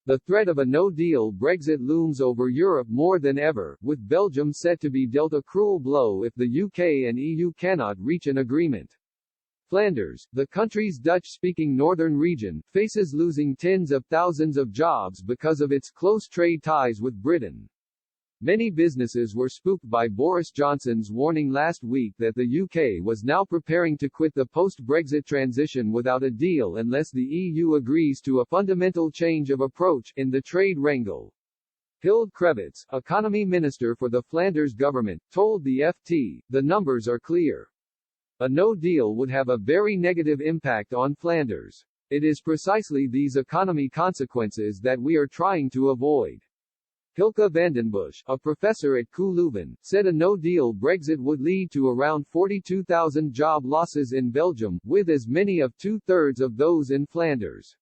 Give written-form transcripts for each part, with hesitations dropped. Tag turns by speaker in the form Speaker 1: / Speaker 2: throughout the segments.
Speaker 1: The threat of a no-deal Brexit looms over Europe more than ever, with Belgium set to be dealt a cruel blow if the UK and EU cannot reach an agreement. Flanders, the country's Dutch-speaking northern region, faces losing tens of thousands of jobs because of its close trade ties with Britain. Many businesses were spooked by Boris Johnson's warning last week that the UK was now preparing to quit the post-Brexit transition without a deal unless the EU agrees to a fundamental change of approach in the trade wrangle. Hilde Krevits, economy minister for the Flanders government, told the FT, "The numbers are clear. A no-deal would have a very negative impact on Flanders. It is precisely these economy consequences that we are trying to avoid." Hilke Vandenbusch, a professor at KU Leuven, said a no-deal Brexit would lead to around 42,000 job losses in Belgium, with as many of two-thirds of those in Flanders.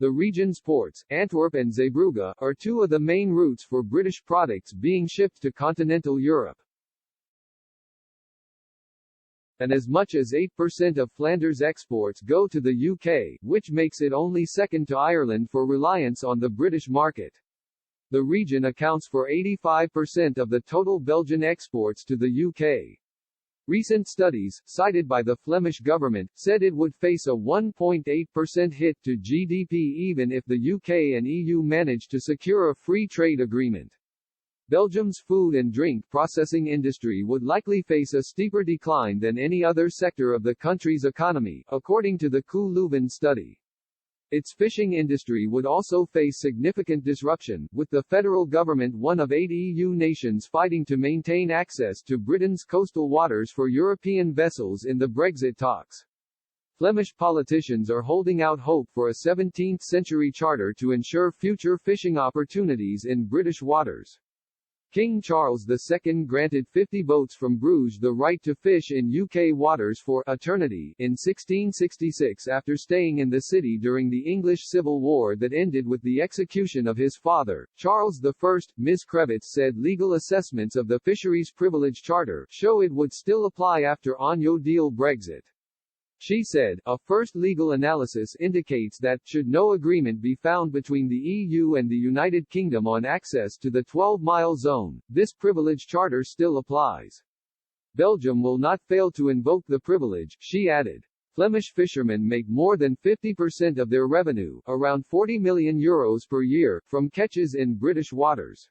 Speaker 1: The region's ports, Antwerp and Zeebrugge, are two of the main routes for British products being shipped to continental Europe. And as much as 8% of Flanders exports go to the UK, which makes it only second to Ireland for reliance on the British market. The region accounts for 85% of the total Belgian exports to the UK. Recent studies, cited by the Flemish government, said it would face a 1.8% hit to GDP even if the UK and EU managed to secure a free trade agreement. Belgium's food and drink processing industry would likely face a steeper decline than any other sector of the country's economy, according to the KU Leuven study. Its fishing industry would also face significant disruption, with the federal government one of 8 EU nations fighting to maintain access to Britain's coastal waters for European vessels in the Brexit talks. Flemish politicians are holding out hope for a 17th-century charter to ensure future fishing opportunities in British waters. King Charles II granted 50 boats from Bruges the right to fish in UK waters for eternity in 1666 after staying in the city during the English Civil War that ended with the execution of his father, Charles I. Ms. Krevits said legal assessments of the Fisheries Privilege Charter show it would still apply after a no-deal Brexit. She said, a first legal analysis indicates that, should no agreement be found between the EU and the United Kingdom on access to the 12-mile zone, this privilege charter still applies. Belgium will not fail to invoke the privilege, she added. Flemish fishermen make more than 50% of their revenue, around €40 million per year, from catches in British waters.